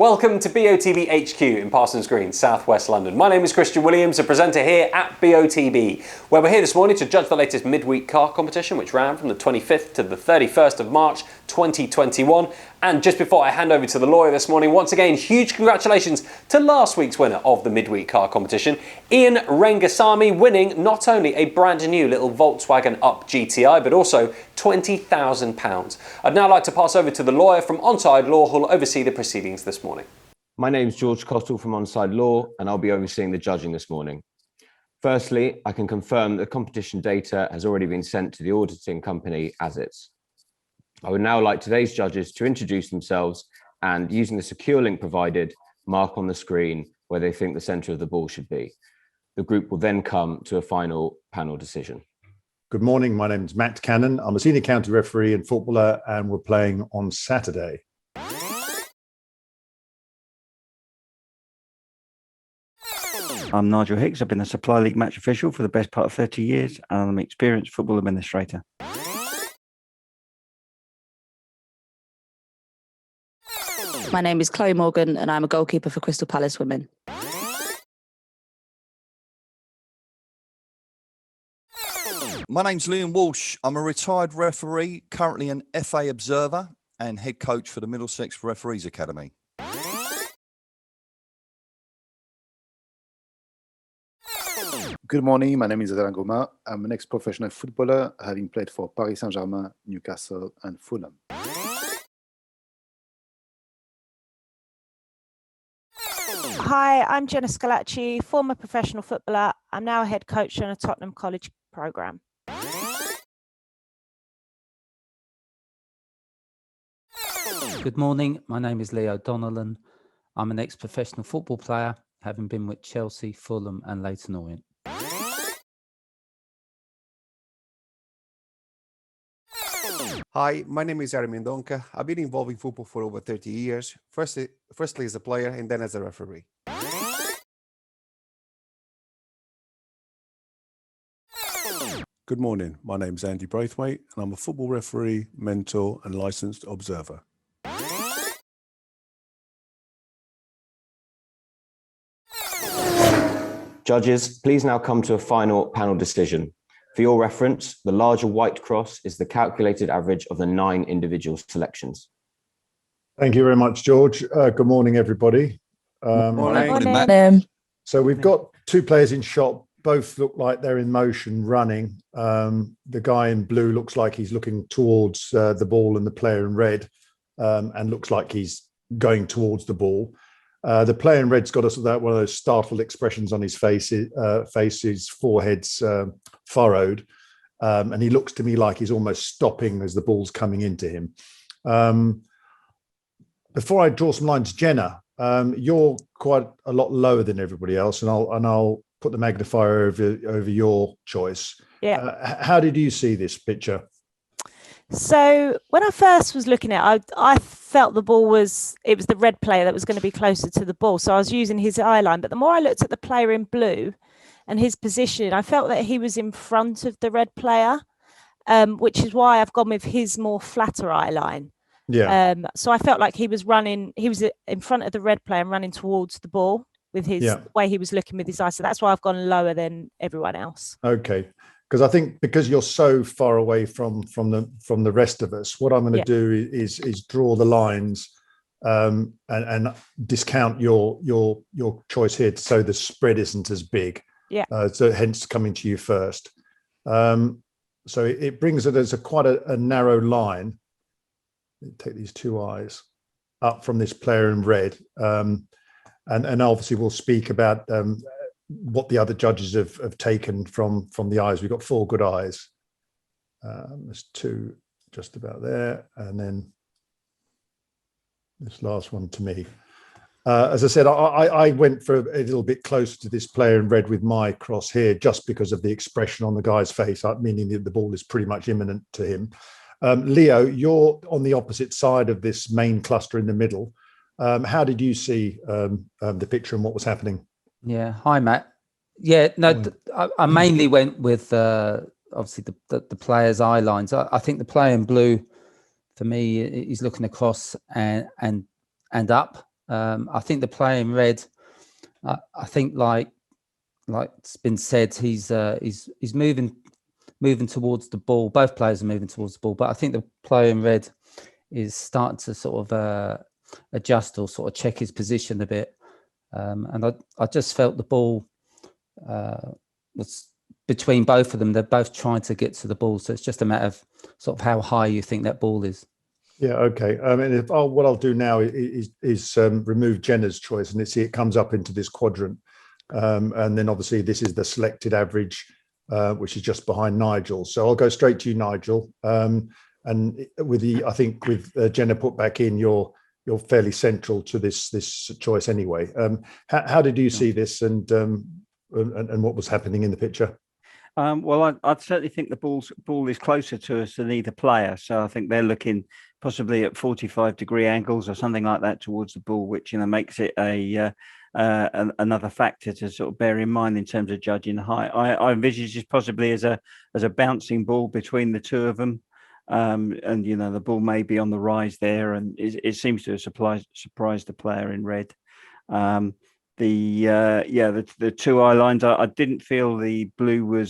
Welcome to BOTB HQ in Parsons Green, South West London. My name is Christian Williams, a presenter here at BOTB, where we're here this morning to judge the latest midweek car competition, which ran from the 25th to the 31st of March 2021. And just before I hand over to the lawyer this morning, once again, huge congratulations to last week's winner of the midweek car competition, Ian Rangasamy, winning not only a brand new little Volkswagen Up GTI, but also £20,000. I'd now like to pass over to the lawyer from Onside Law, who will oversee the proceedings this morning. My name's George Cottle from Onside Law, and I'll be overseeing the judging this morning. Firstly, I can confirm that competition data has already been sent to the auditing company as is. I would now like today's judges to introduce themselves and, using the secure link provided, mark on the screen where they think the centre of the ball should be. The group will then come to a final panel decision. Good morning, my name is Matt Cannon. I'm a senior county referee and footballer, and we're playing on Saturday. I'm Nigel Hicks. I've been a Supply League match official for the best part of 30 years, and I'm an experienced football administrator. My name is Chloe Morgan, and I'm a goalkeeper for Crystal Palace Women. My name's Liam Walsh. I'm a retired referee, currently an FA observer and head coach for the Middlesex Referees Academy. Good morning, my name is Adrien Goma. I'm an ex-professional footballer, having played for Paris Saint-Germain, Newcastle and Fulham. Hi, I'm Jenna Scalacci, former professional footballer. I'm now a head coach on a Tottenham College programme. Good morning, my name is Leo Donnellan. I'm an ex-professional football player, having been with Chelsea, Fulham and Leyton Orient. Hi, my name is Jeremy Mendonca. I've been involved in football for over 30 years, firstly as a player and then as a referee. Good morning, my name is Andy Braithwaite and I'm a football referee, mentor and licensed observer. Judges, please now come to a final panel decision. For your reference, the larger white cross is the calculated average of the 9 individual selections. Thank you very much, George. Good morning, everybody. Morning. So we've got 2 players in shot. Both look like they're in motion running. The guy in blue looks like he's looking towards the ball, and the player in red and looks like he's going towards the ball. The player in red's got one of those startled expressions on his face. His forehead's furrowed, and he looks to me like he's almost stopping as the ball's coming into him. Before I draw some lines, Jenna, you're quite a lot lower than everybody else, and I'll put the magnifier over your choice. Yeah. How did you see this picture? So when I first was looking at it, I felt it was the red player that was going to be closer to the ball. So I was using his eye line. But the more I looked at the player in blue and his position, I felt that he was in front of the red player, which is why I've gone with his more flatter eye line. Yeah. So I felt like he was in front of the red player and running towards the ball with his way he was looking with his eyes. So that's why I've gone lower than everyone else. Okay. Because I think because you're so far away from the rest of us, what I'm going to do is draw the lines and discount your choice here, so the spread isn't as big. Yeah. So hence coming to you first. So it brings it as quite a narrow line. Take these 2 eyes up from this player in red, and obviously we'll speak about what the other judges have taken from the eyes. We've got 4 good eyes. There's 2 just about there, and then this last one to me. As I said, I went for a little bit closer to this player in red with my cross here, just because of the expression on the guy's face, meaning that the ball is pretty much imminent to him. Leo, you're on the opposite side of this main cluster in the middle. How did you see the picture and what was happening? Yeah, hi Matt. Yeah, no, I mainly went with obviously the player's eye lines. I think the player in blue, for me, he's looking across and up. I think the player in red, I think like it's been said, he's moving towards the ball. Both players are moving towards the ball, but I think the player in red is starting to sort of adjust or sort of check his position a bit. And I just felt the ball was between both of them. They're both trying to get to the ball, so it's just a matter of sort of how high you think that ball is. Yeah, okay. And what I'll do now is remove Jenna's choice, and it comes up into this quadrant. And then obviously this is the selected average, which is just behind Nigel. So I'll go straight to you, Nigel. And with Jenna put back in, you're fairly central to this choice anyway. How did you see this, and what was happening in the picture? Well, I'd certainly think the ball is closer to us than either player. So I think they're looking possibly at 45-degree angles or something like that towards the ball, which makes it another factor to sort of bear in mind in terms of judging the height. I envisage this possibly as a bouncing ball between the two of them, and the ball may be on the rise there, and it seems to have surprised the player in red. The two eye lines, I didn't feel the blue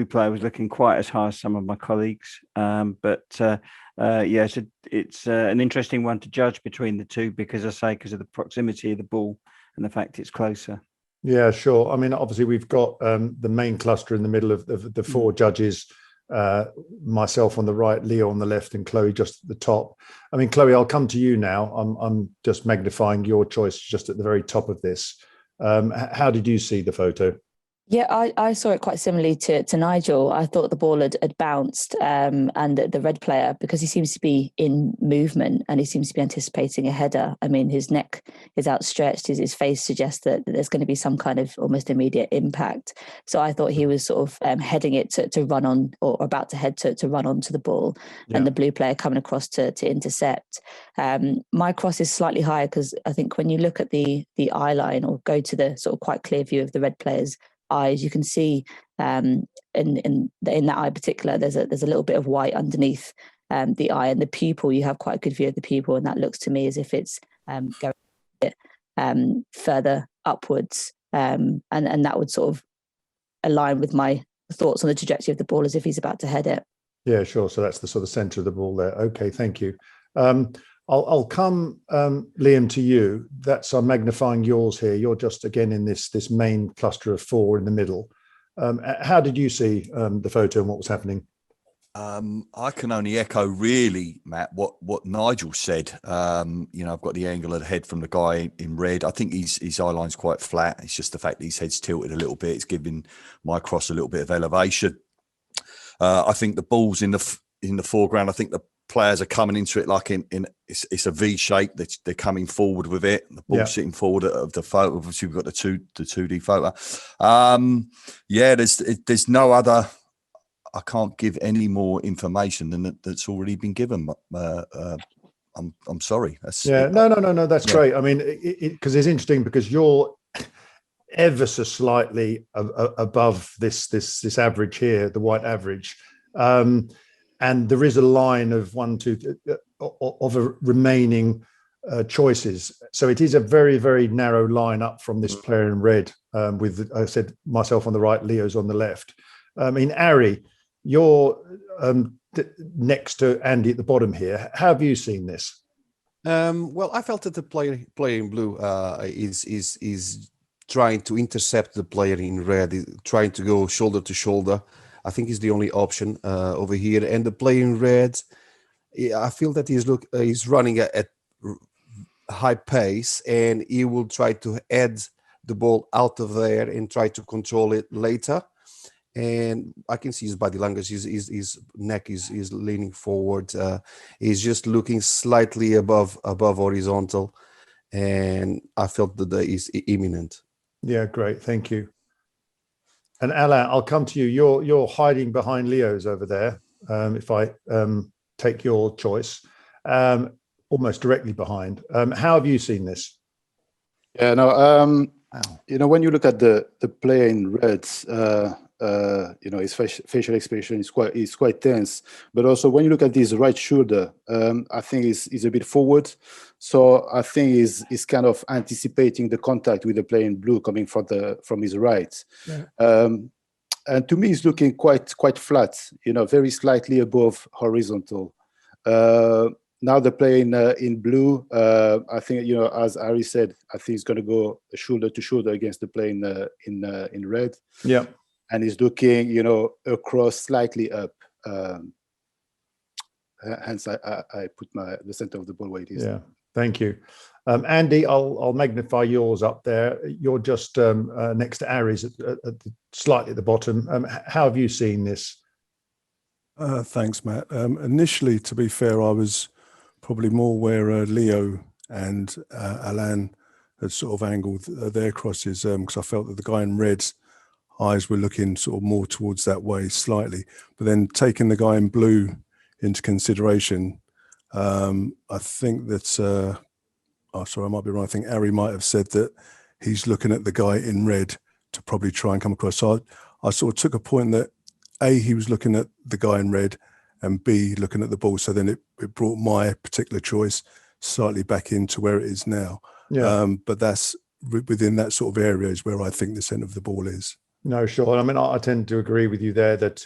player was looking quite as high as some of my colleagues, so it's an interesting one to judge between the two, because of the proximity of the ball and the fact it's closer. Yeah, sure. I mean, obviously we've got the main cluster in the middle of the four judges, myself on the right, Leo on the left, and Chloe just at the top. I mean, Chloe, I'll come to you now. I'm just magnifying your choice just at the very top of this. How did you see the photo? Yeah, I saw it quite similarly to Nigel. I thought the ball had bounced, and the red player, because he seems to be in movement and he seems to be anticipating a header. I mean, his neck is outstretched, his face suggests that there's going to be some kind of almost immediate impact. So I thought he was sort of heading it to run on, or about to head to run onto the ball, and the blue player coming across to intercept. My cross is slightly higher because I think when you look at the eye line, or go to the sort of quite clear view of the red player's eyes, you can see in that eye in particular, there's a little bit of white underneath the eye, and the pupil, you have quite a good view of the pupil, and that looks to me as if it's going a bit further upwards, and that would sort of align with my thoughts on the trajectory of the ball, as if he's about to head it. Yeah, sure. So that's the sort of centre of the ball there. Okay, thank you. I'll come, Liam, to you. I'm magnifying yours here. You're just again in this main cluster of four in the middle. How did you see the photo and what was happening? I can only echo, really, Matt, what Nigel said. I've got the angle of the head from the guy in red. I think his eye line's quite flat. It's just the fact that his head's tilted a little bit. It's giving my cross a little bit of elevation. I think the ball's in the foreground. I think the players are coming into it like it's a V shape. They're coming forward with it. The ball's sitting forward of the photo. Obviously, we've got the 2D photo. There's no other. I can't give any more information than that's already been given. I'm sorry. No. That's great. I mean, because it's interesting because you're ever so slightly above this average here, the white average. And there is a line of remaining choices. So it is a very, very narrow line up from this player in red, with, I said, myself on the right, Leo's on the left. I mean, Ari, you're next to Andy at the bottom here. How have you seen this? Well, I felt that the player in blue is trying to intercept the player in red, trying to go shoulder to shoulder. I think is the only option over here. And the player in red, I feel that he's running at high pace, and he will try to head the ball out of there and try to control it later. And I can see his body language. His neck is leaning forward. He's just looking slightly above horizontal, and I felt that is imminent. Yeah, great. Thank you. And Alain, I'll come to you. You're hiding behind Leo's over there. If I take your choice, almost directly behind. How have you seen this? Yeah, no. When you look at the player in red, His facial expression is quite tense. But also when you look at his right shoulder, I think he's a bit forward. So I think he's kind of anticipating the contact with the player in blue coming from his right. Yeah. And to me, he's looking quite flat, very slightly above horizontal. Now the player in blue, I think, as Harry said, I think he's going to go shoulder to shoulder against the player in red. Yeah. And he's looking, across slightly up. Hence, I put the center of the ball where it is. Yeah, thank you. Andy, I'll magnify yours up there. You're just next to Harry's slightly at the bottom. How have you seen this? Thanks, Matt. Initially, to be fair, I was probably more where Leo and Alain had sort of angled their crosses, because I felt that the guy in red's eyes were looking sort of more towards that way slightly. But then taking the guy in blue into consideration, I think that, sorry, I might be wrong. I think Harry might have said that he's looking at the guy in red to probably try and come across. So I sort of took a point that A, he was looking at the guy in red, and B, looking at the ball. So then it brought my particular choice slightly back into where it is now. Yeah. But that's within that sort of area is where I think the centre of the ball is. No, sure. I mean, I tend to agree with you there that,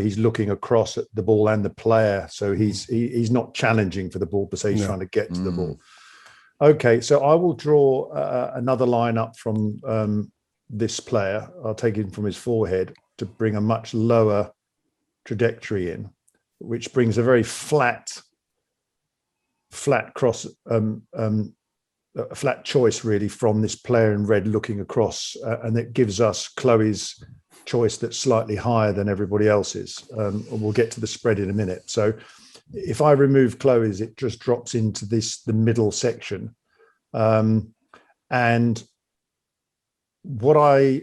he's looking across at the ball and the player. So he's not challenging for the ball per se, he's trying to get to the ball. Okay, so I will draw another line up from this player. I'll take him from his forehead to bring a much lower trajectory in, which brings a very flat cross, a flat choice really from this player in red looking across, and it gives us Chloe's choice that's slightly higher than everybody else's. We'll get to the spread in a minute. So if I remove Chloe's, it just drops into the middle section. And what I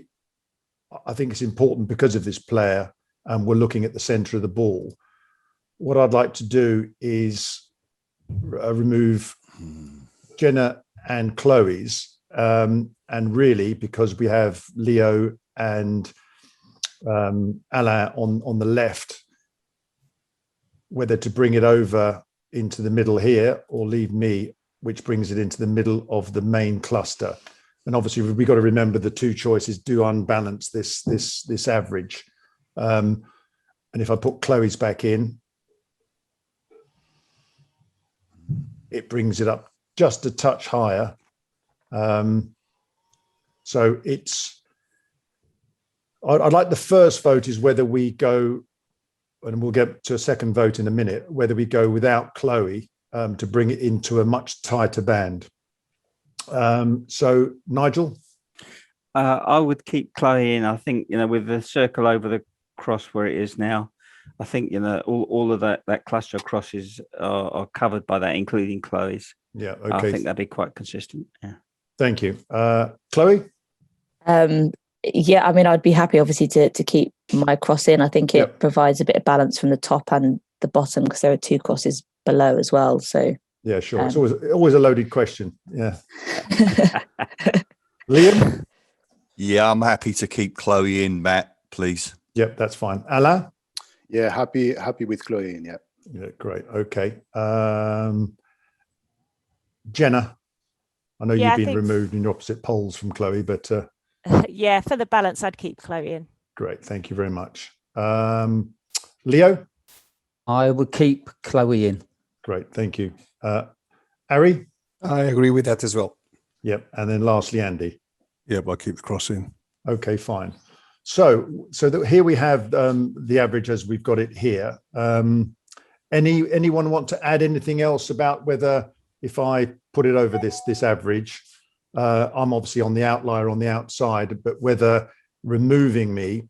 think is important because of this player, and we're looking at the center of the ball, what I'd like to do is remove Jenna and Chloe's, and really because we have Leo and Alain on the left, whether to bring it over into the middle here or leave me, which brings it into the middle of the main cluster. And obviously we've got to remember the two choices do unbalance this average. And if I put Chloe's back in, it brings it up just a touch higher. So I'd like the first vote is whether we go, and we'll get to a second vote in a minute, whether we go without Chloe to bring it into a much tighter band. So Nigel? I would keep Chloe in. I think, with the circle over the cross where it is now, I think, all of that cluster of crosses are covered by that, including Chloe's. Yeah, okay. I think that'd be quite consistent. Yeah. Thank you. Chloe? Yeah, I mean, I'd be happy, obviously, to keep my cross in. I think it provides a bit of balance from the top and the bottom because there are two crosses below as well. So yeah, sure. It's always a loaded question. Yeah. Liam? Yeah, I'm happy to keep Chloe in, Matt, please. Yep, that's fine. Alain? Yeah, happy with Chloe in, yeah. Yeah, great. Okay. Jenna? I know you've been removed in opposite poles from Chloe, but... yeah, for the balance, I'd keep Chloe in. Great, thank you very much. Leo? I would keep Chloe in. Great, thank you. Harry? I agree with that as well. Yep, and then lastly, Andy. Yep, I keep the cross in. Okay, fine. So here we have the average as we've got it here. Anyone want to add anything else about whether if I put it over this average, I'm obviously on the outlier on the outside, but whether removing me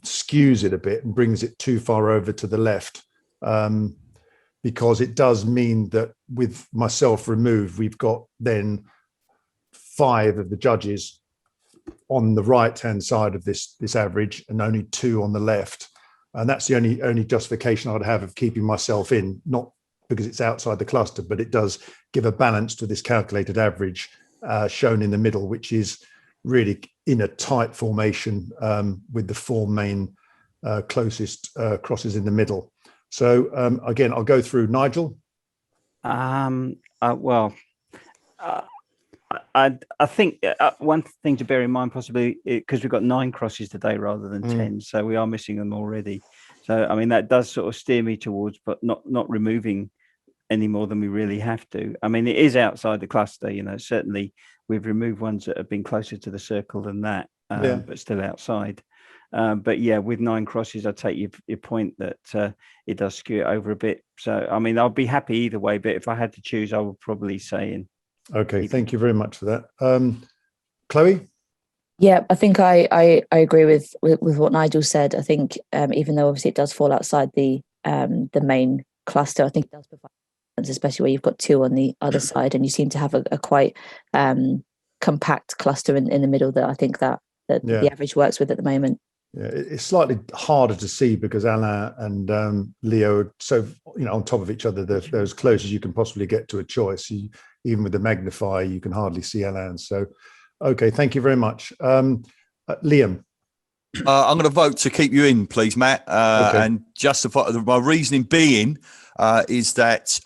skews it a bit and brings it too far over to the left, because it does mean that with myself removed, we've got then 5 of the judges on the right-hand side of this average and only 2 on the left. And that's the only justification I'd have of keeping myself in, not because it's outside the cluster, but it does give a balance to this calculated average shown in the middle, which is really in a tight formation with the four main closest crosses in the middle. So again, I'll go through Nigel. I think one thing to bear in mind, possibly because we've got 9 crosses today rather than 10, so we are missing them already. So I mean that does sort of steer me towards, but not removing any more than we really have to. I mean, it is outside the cluster, you know. Certainly, we've removed ones that have been closer to the circle than that, but still outside. But yeah, with 9 crosses, I take your point that it does skew it over a bit. So I mean, I'll be happy either way, but if I had to choose, I would probably say in. Okay, thank you very much for that. Chloe? Yeah, I think I agree with what Nigel said. I think even though obviously it does fall outside the main cluster, I think it does provide, especially where you've got 2 on the other side, and you seem to have a quite compact cluster in the middle that I think that the average works with at the moment. Yeah, it's slightly harder to see because Alain and Leo are so, you know, on top of each other. They're as close as you can possibly get to a choice. Even with the magnifier, you can hardly see Alain. So, okay, thank you very much. Liam? I'm going to vote to keep you in, please, Matt. And justify my reasoning being is that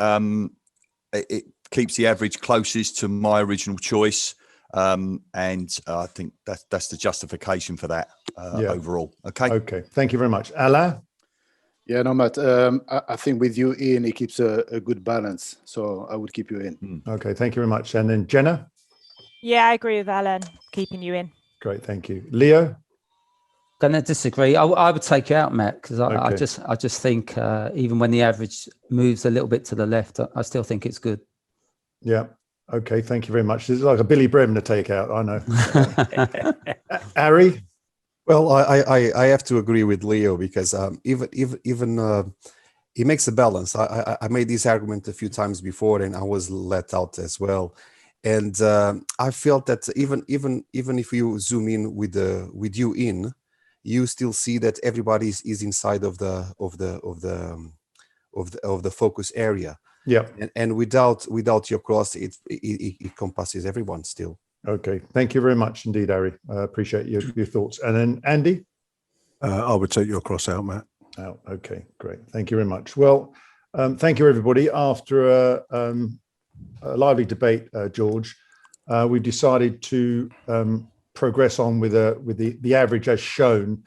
it keeps the average closest to my original choice. And I think that's the justification for that overall. Okay, thank you very much. Alain? Yeah, no, Matt, I think with you in, it keeps a good balance. So I would keep you in. Okay, thank you very much. And then Jenna? Yeah, I agree with Alan, keeping you in. Great, thank you. Leo? Gonna disagree. I would take you out, Matt, because I just think even when the average moves a little bit to the left, I still think it's good. Yeah. Okay, thank you very much. This is like a Billy Bremner takeout, I know. Harry? Well, I have to agree with Leo because even he makes a balance. I made this argument a few times before, and I was let out as well. And I felt that even if you zoom in with you in, you still see that everybody is inside of the focus area. Yeah. And without your cross, it encompasses everyone still. Okay, thank you very much indeed, Harry. I appreciate your thoughts. And then Andy? I would take your cross out, Matt. Out. Okay, great. Thank you very much. Well, thank you, everybody. After a lively debate, George, we decided to progress on with the average as shown,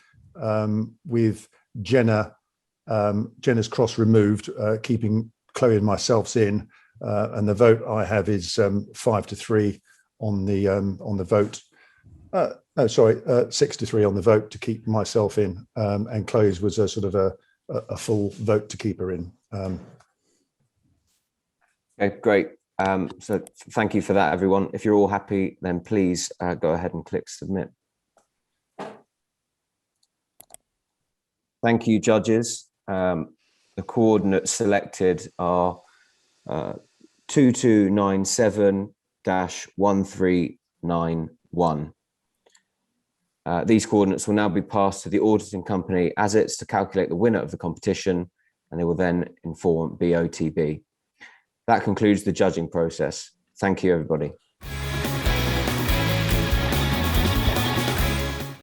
with Jenna's cross removed, keeping Chloe and myself in, and the vote I have is 5-3 on the vote. 6-3 on the vote to keep myself in, and Chloe's was a sort of a full vote to keep her in. Okay, great. So thank you for that, everyone. If you're all happy, then please go ahead and click submit. Thank you, judges. The coordinates selected are 2297-1391. These coordinates will now be passed to the auditing company ASITS to calculate the winner of the competition, and they will then inform BOTB. That concludes the judging process. Thank you, everybody.